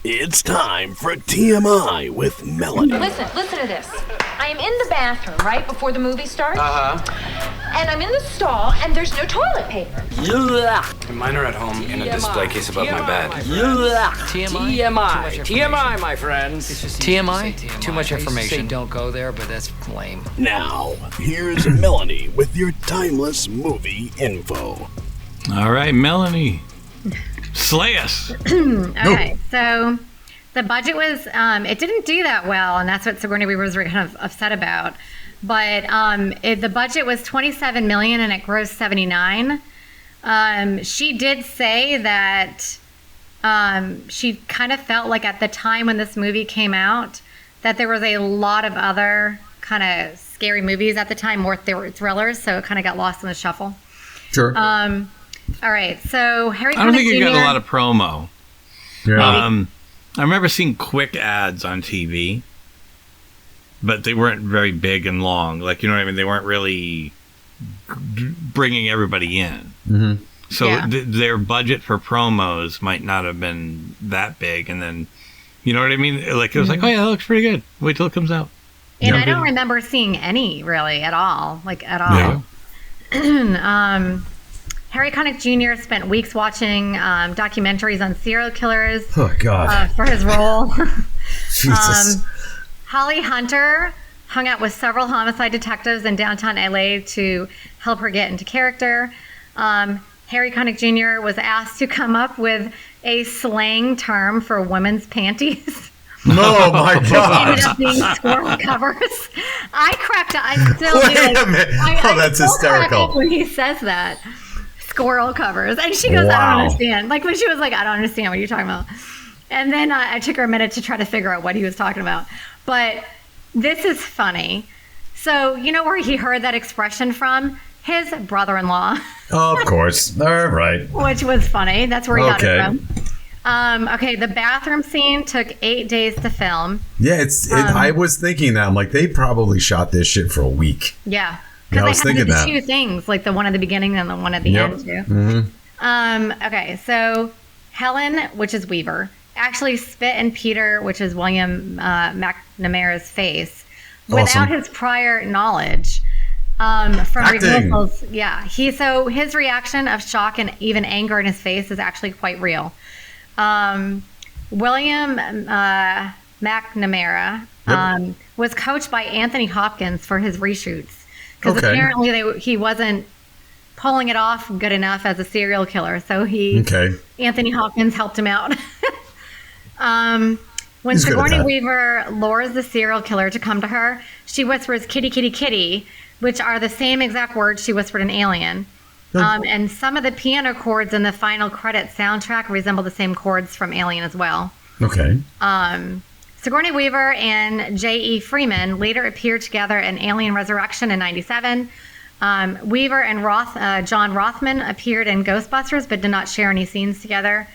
It's time for TMI with Melanie. Listen to this. I am in the bathroom right before the movie starts. And I'm in the stall, and there's no toilet paper. Mine are at home in a display case above my bed. TMI, my friends. TMI? Too much information. Don't go there, but that's lame. Now, here's Melanie with your timeless movie info. All right, Melanie. Slay us. Okay, so the budget was, it didn't do that well, and that's what Sigourney Weaver was kind of upset about. But the budget was $27 million, and it grossed $79 million. She did say that she kind of felt like at the time when this movie came out that there was a lot of other kind of scary movies at the time, more thrillers, so it kind of got lost in the shuffle. Sure. All right, so Harry. I don't think you got a lot of promo. Yeah. I remember seeing quick ads on TV, but they weren't very big and long. Like, you know what I mean? They weren't really bringing everybody in. Mm-hmm. So their budget for promos might not have been that big. And then, you know what I mean? Like, it was like, oh, yeah, that looks pretty good. Wait till it comes out. And I don't remember seeing any, really, at all. Like, at all. Yeah. Harry Connick Jr. spent weeks watching documentaries on serial killers. Oh, God. For his role. Jesus. Holly Hunter hung out with several homicide detectives in downtown LA to help her get into character. Harry Connick Jr. was asked to come up with a slang term for women's panties. Oh, my God. Ended up being squirrel covers. I cracked up. I still Wait a minute. That's hysterical. When he says that. squirrel covers. And she goes, I don't understand. Like when she was like, I don't understand what you're talking about. And then I took her a minute to try to figure out what he was talking about. But this is funny. So, you know where he heard that expression from? His brother-in-law. Oh, of course. All right. Which was funny. That's where he got it from. Okay, the bathroom scene took 8 days to film. Yeah, I was thinking that. I'm like, they probably shot this shit for a week. Yeah. Yeah, I was thinking that. Two things, like the one at the beginning and the one at the end, too. Mm-hmm. Okay, so Helen, which is Weaver, actually spit in Peter, which is William McNamara's face, without his prior knowledge. From rehearsals, his reaction of shock and even anger in his face is actually quite real. William McNamara was coached by Anthony Hopkins for his reshoots because apparently he wasn't pulling it off good enough as a serial killer, so Anthony Hopkins helped him out. When Sigourney Weaver lures the serial killer to come to her, she whispers "kitty, kitty, kitty," which are the same exact words she whispered in Alien. And some of the piano chords in the final credits soundtrack resemble the same chords from Alien as well. Okay. Sigourney Weaver and J.E. Freeman later appeared together in Alien Resurrection in '97. Weaver and John Rothman appeared in Ghostbusters but did not share any scenes together.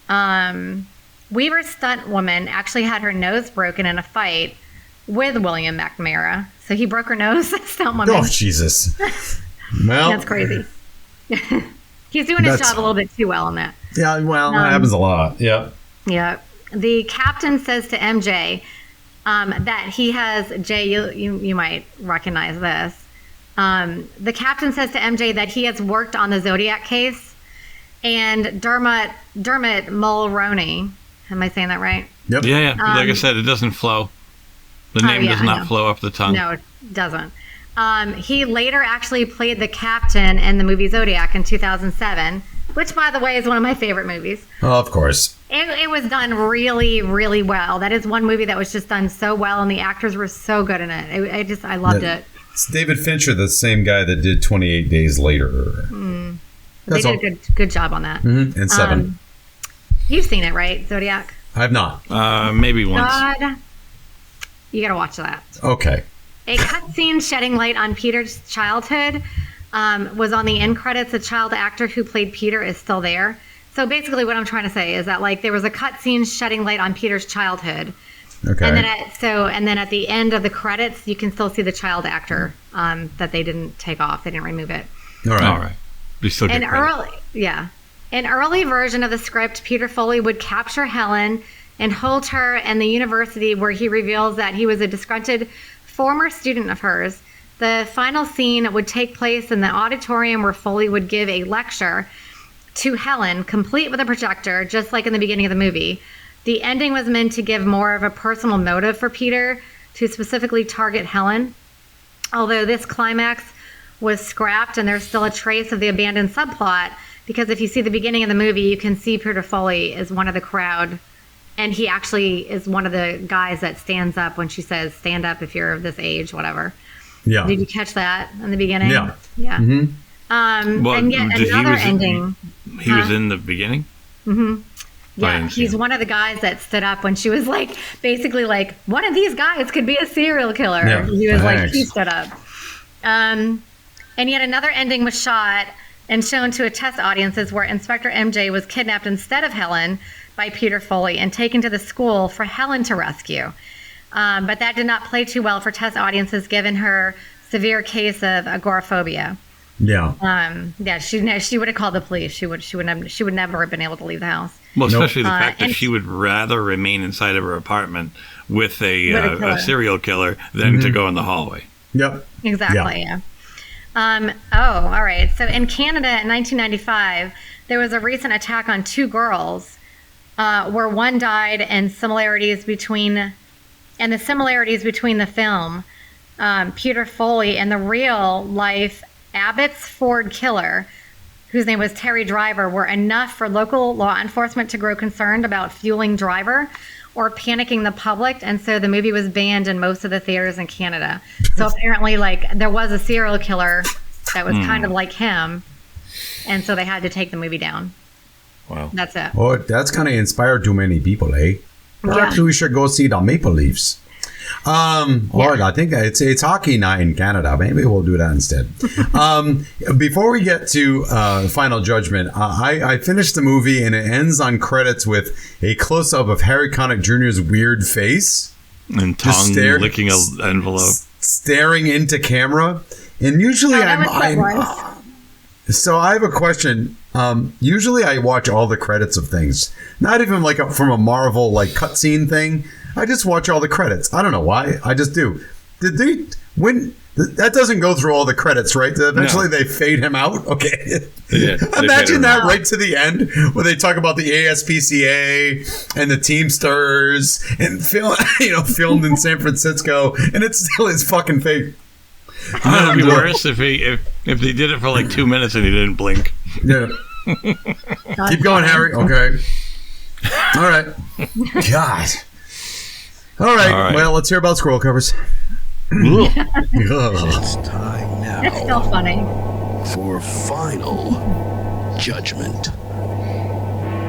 Weaver's stunt woman actually had her nose broken in a fight with William McNamara. So he broke her nose, stunt woman. Oh, Jesus. Well, that's crazy. He's doing his job a little bit too well on that. Yeah, well, that happens a lot. Yep. Yeah. The captain says to MJ that he has, Jay, you might recognize this. The captain says to MJ that he has worked on the Zodiac case, and Dermot Mulroney, am I saying that right? Yep. Yeah. Like I said, it doesn't flow. The name does not flow off the tongue. No, it doesn't. He later actually played the captain in the movie Zodiac in 2007, which, by the way, is one of my favorite movies. Oh, of course. It was done really, really well. That is one movie that was just done so well, and the actors were so good in it. I loved it. It's David Fincher, the same guy that did 28 Days Later. They did a good job on that. Mm-hmm. And 7. You've seen it, right, Zodiac? I have not. Maybe once. God, you got to watch that. Okay. A cutscene shedding light on Peter's childhood was on the end credits. The child actor who played Peter is still there. So basically what I'm trying to say is that like there was a cutscene shedding light on Peter's childhood. Okay. And then at the end of the credits, you can still see the child actor that they didn't take off. They didn't remove it. All right. An early version of the script, Peter Foley would capture Helen and hold her in the university where he reveals that he was a disgruntled former student of hers. The final scene would take place in the auditorium where Foley would give a lecture to Helen, complete with a projector, just like in the beginning of the movie. The ending was meant to give more of a personal motive for Peter to specifically target Helen. Although this climax was scrapped and there's still a trace of the abandoned subplot, because if you see the beginning of the movie, you can see Peter Foley is one of the crowd, and he actually is one of the guys that stands up when she says, "Stand up if you're of this age," whatever. Yeah. Did you catch that in the beginning? Yeah. Yeah. Mm-hmm. And yet another ending. He was in the beginning? Mm-hmm. Yeah, he's one of the guys that stood up when she was like, basically like, one of these guys could be a serial killer. Yeah, he was like, he stood up. And yet another ending was shot and shown to a test audiences where Inspector MJ was kidnapped instead of Helen by Peter Foley and taken to the school for Helen to rescue. But that did not play too well for test audiences given her severe case of agoraphobia. Yeah. She would have called the police. She would never have been able to leave the house. Well, especially the fact that she would rather remain inside of her apartment with a serial killer than to go in the hallway. Yep. Exactly. Yeah. All right. So in Canada in 1995, there was a recent attack on 2 girls, where one died, and the similarities between the film, Peter Foley, and the real life Abbotsford killer, whose name was Terry Driver, were enough for local law enforcement to grow concerned about fueling Driver or panicking the public, and so the movie was banned in most of the theaters in Canada. So apparently, like, there was a serial killer that was kind of like him, and so they had to take the movie down. Wow. That's it. Oh, that's kind of inspired too many people, eh? Perhaps we should go see the Maple Leafs. Or I think it's hockey night in Canada. Maybe we'll do that instead. Before we get to Final Judgment, I finished the movie and it ends on credits with a close-up of Harry Connick Jr.'s weird face. And tongue licking an envelope. Staring into camera. And usually so I have a question. Usually I watch all the credits of things. Not even like from a Marvel like cutscene thing. I just watch all the credits. I don't know why. I just do. That doesn't go through all the credits, right? Eventually they fade him out. Okay. Yeah, Imagine that right to the end where they talk about the ASPCA and the Teamsters and filmed in San Francisco, and it's still his fucking face. It would be worse if they did it for like 2 minutes and he didn't blink. Yeah. Keep going, Harry. Okay. All right. God. All right. Well, let's hear about scroll covers. It's time now. It's still funny. For Final Judgment.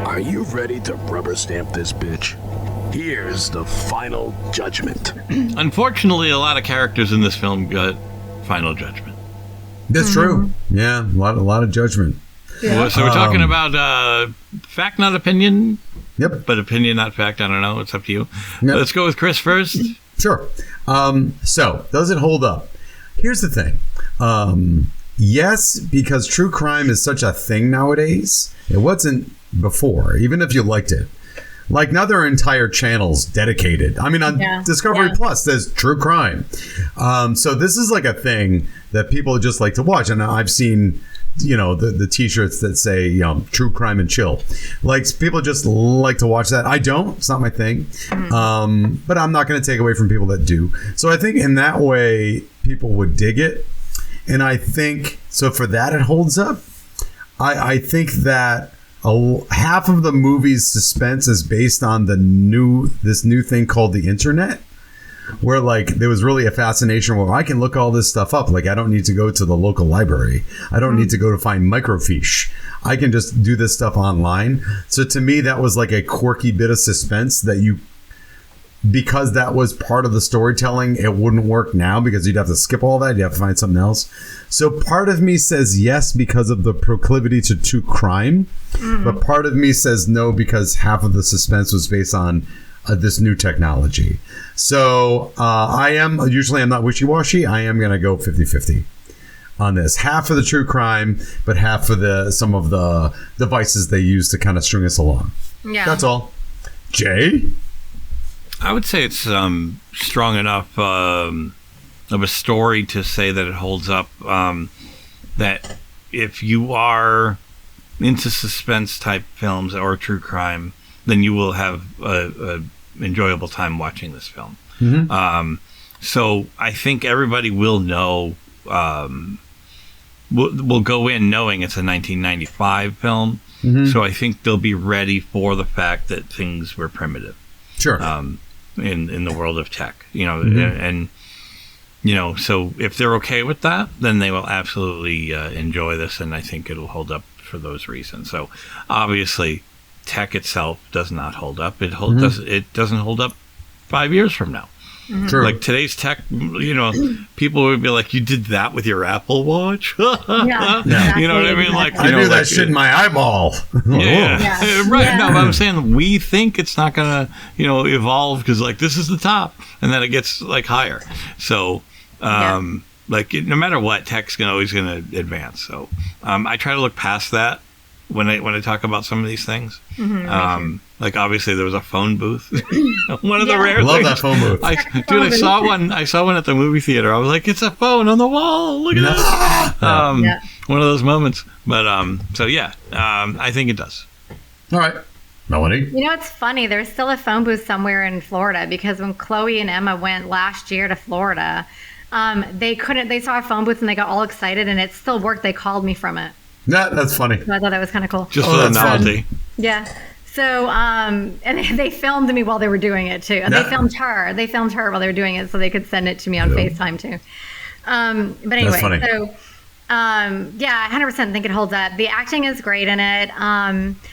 Are you ready to rubber stamp this bitch? Here's the Final Judgment. Unfortunately, a lot of characters in this film got Final Judgment. That's true. Yeah, a lot of judgment. Yeah. So we're talking about fact, not opinion. Yep. But opinion, not fact. I don't know. It's up to you. Yep. Let's go with Chris first. Sure. So, does it hold up? Here's the thing. Yes, because true crime is such a thing nowadays. It wasn't before, even if you liked it. Like now there are entire channels dedicated. I mean, on Discovery Plus, there's true crime. So this is like a thing that people just like to watch. And I've seen, the T-shirts that say, true crime and chill. Like people just like to watch that. I don't. It's not my thing. But I'm not going to take away from people that do. So I think in that way, people would dig it. And I think, so for that, it holds up. I think that half of the movie's suspense is based on this new thing called the internet, where like there was really a fascination where I can look all this stuff up. Like I don't need to go to the local library. I don't need to go to find microfiche. I can just do this stuff online. So to me, that was like a quirky bit of suspense that because that was part of the storytelling, it wouldn't work now because you'd have to skip all that. You'd have to find something else. So part of me says yes because of the proclivity to true crime, but part of me says no because half of the suspense was based on this new technology. So I'm not wishy-washy. I am going to go 50-50 on this. Half of the true crime, but half for some of the devices they use to kind of string us along. Yeah. That's all. Jay? I would say it's strong enough of a story to say that it holds up. That if you are into suspense type films or true crime, then you will have a enjoyable time watching this film. So I think everybody will know. Will go in knowing it's a 1995 film. So I think they'll be ready for the fact that things were primitive. Sure. In the world of tech, and so if they're okay with that, then they will absolutely enjoy this, and I think it'll hold up for those reasons. So obviously, tech itself does not hold up. It doesn't hold up 5 years from now. True. Like today's tech, people would be like, "You did that with your Apple Watch?" Yeah, You know what I mean? Like I knew that shit in my eyeball. Yeah. Right. Yeah. No, but I'm saying we think it's not gonna, evolve because like this is the top, and then it gets like higher. So, like no matter what, tech's always gonna advance. So, I try to look past that when I talk about some of these things. Like obviously there was a phone booth. One of the rare Love things. that phone booth. I saw one at the movie theater. I was like, it's a phone on the wall. Look at that. One of those moments. But I think it does. All right. Melanie? It's funny. There's still a phone booth somewhere in Florida because when Chloe and Emma went last year to Florida, they saw a phone booth and they got all excited and it still worked. They called me from it. That's funny. So I thought that was kind of cool. Just for the novelty. Yeah. So, and they filmed me while they were doing it too. And they filmed her. They filmed her while they were doing it so they could send it to me on FaceTime too. But anyway, so Yeah, I 100% think it holds up. The acting is great in it.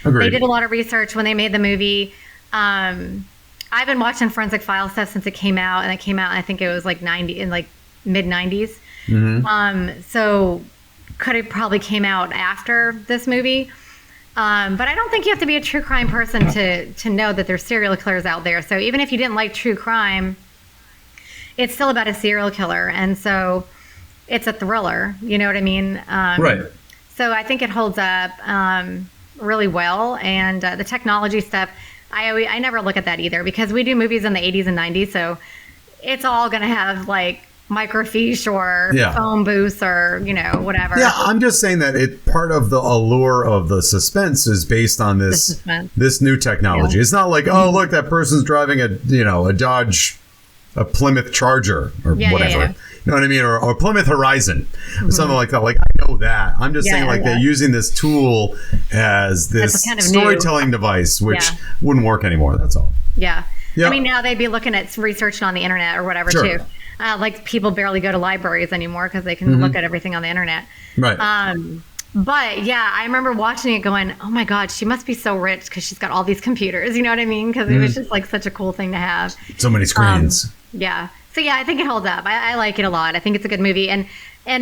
They did a lot of research when they made the movie. I've been watching Forensic Files stuff since it came out, and I think it was like mid 90s. So could have probably came out after this movie. But I don't think you have to be a true crime person to know that there's serial killers out there. So even if you didn't like true crime, it's still about a serial killer. And so it's a thriller. You know what I mean? Right. So I think it holds up really well. And the technology stuff, I never look at that either, because we do movies in the 80s and 90s. So it's all going to have like microfiche or phone booths or, whatever. Yeah, I'm just saying that part of the allure of the suspense is based on this new technology. Yeah. It's not like, oh, look, that person's driving a Plymouth Charger or whatever. Yeah. You know what I mean? Or Plymouth Horizon, or something like that. Like, I know that. I'm just saying, they're using this tool as this kind of storytelling device, which wouldn't work anymore. That's all. Yeah. Yep. I mean, now they'd be looking at research on the internet or whatever, too. Like, people barely go to libraries anymore because they can look at everything on the internet. Right. But, yeah, I remember watching it going, oh, my God, she must be so rich because she's got all these computers. You know what I mean? Because it was just, like, such a cool thing to have. So many screens. Yeah. So, yeah, I think it holds up. I like it a lot. I think it's a good movie. And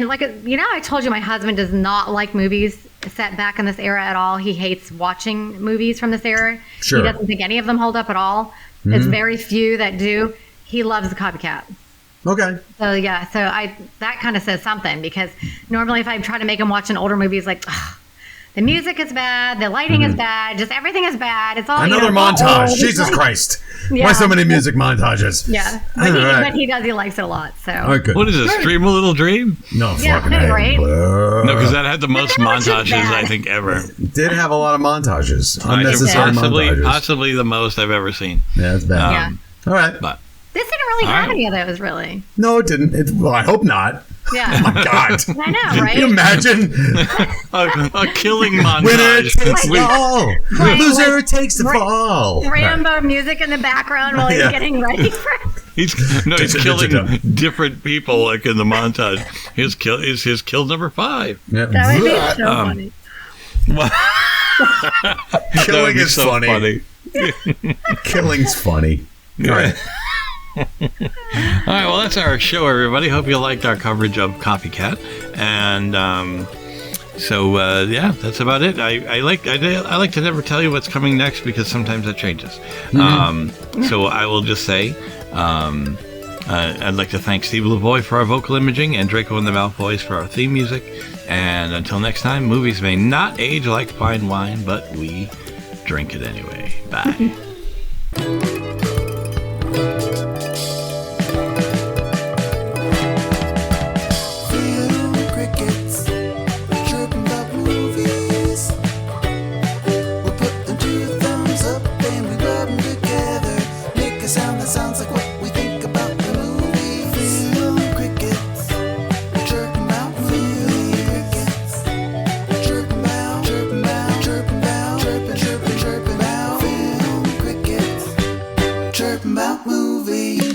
like, I told you my husband does not like movies set back in this era at all. He hates watching movies from this era. Sure. He doesn't think any of them hold up at all. There's very few that do. He loves the Copycat. Okay. So, yeah. So, that kind of says something, because normally if I try to make him watch an older movie, it's like, the music is bad, the lighting is bad, just everything is bad. It's all another montage. Jesus Christ! Yeah. Why so many music montages? Yeah, but he does. He likes it a lot. So what is this? Dream a Little Dream? No, fucking right. No, because that had the most montages I think ever. Did have a lot of montages. Unnecessary montages. Possibly the most I've ever seen. Yeah, it's bad. All right, but this didn't really have any of those, really. No, it didn't. Well, I hope not. Yeah. Oh my God. I know, right? Can you imagine? a killing montage. Winner takes the fall. Loser takes the fall. Rambo music in the background while he's getting ready for it. He's killing different people like in the montage. His kill number 5. Yep. That would be so funny. Killing is so funny. Killing's funny. All right. All right, well, that's our show, everybody. Hope you liked our coverage of Copycat, and that's about it. I like to never tell you what's coming next, because sometimes that changes. So I will just say I'd like to thank Steve Lavoie for our vocal imaging and Draco and the Malfoys for our theme music. And until next time, movies may not age like fine wine, but we drink it anyway. Bye. About movie.